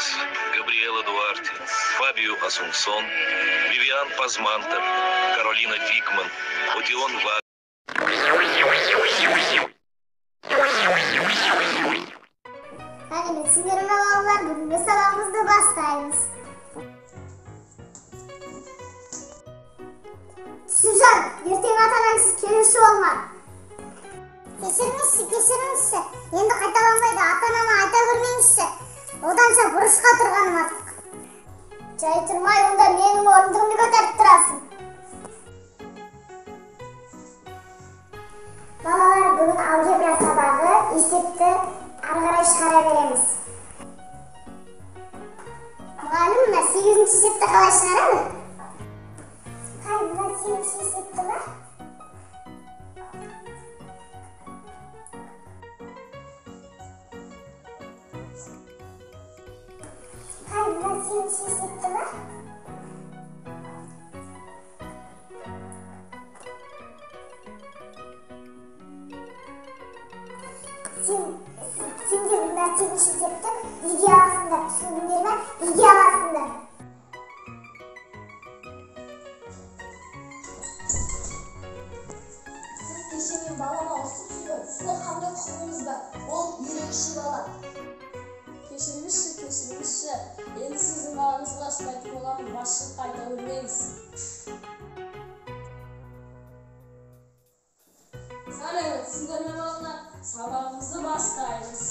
Rodrigues, Gabriela Duarte, Fábio Assunção, Vivian Pazmanta, Carolina Dickman, Odeon Wagner. Hadi Metinlerim ve Vallalar bugün sabahımızda bastayız. Sücan, erteğin atanaksız kelişi olma. Keşirmişsi. Endi qaytalanmaydı, ata-anama ayta görmeymişsi. Odança buruşqa turgaным atık. Çay turmay, onda menin orundugumdu көтөрүп турасың. Balalar, bugün algebra sabağı, esepti ары қарай шығара береміз. Мұғалім, мына 8-ші есепті қалай шығарамыз? Қай, мына 8-ші есепті ма? Қай, мына 8-ші есепті ма? Сендер мына 8-ші есепті неге аласыңдар? Түсіндіңдер ме? Неге аласыңдар? Кеше мен балама ұрсып жүрдім. Сіздің қандай құқығыңыз бар? Ол ерекше бала. Кешіріңізші. Енді сіздің балаңызға ұстайтын боламын. Басшылыққа айта көрмеңіз. Сәлем, сіздер мен балалар, сабағымызды бастаймыз.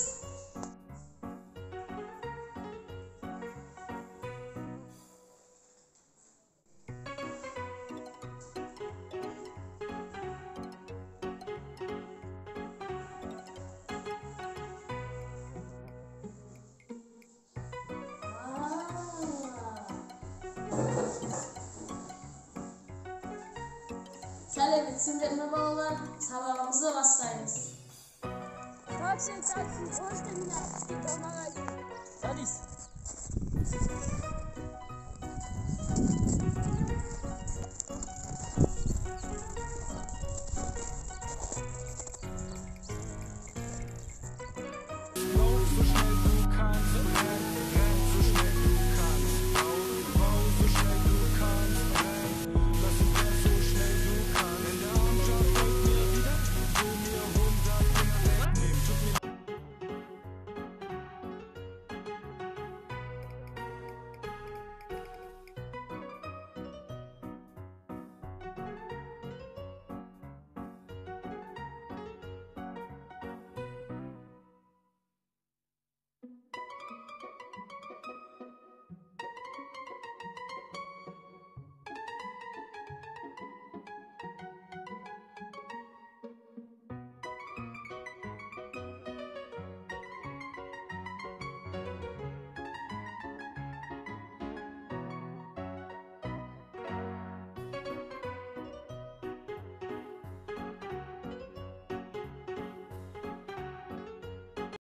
Сәлем, сіздер мен балалар, сабағымызды бастаймыз. Taksi, hoş geldin. Git onlara git. Hadi.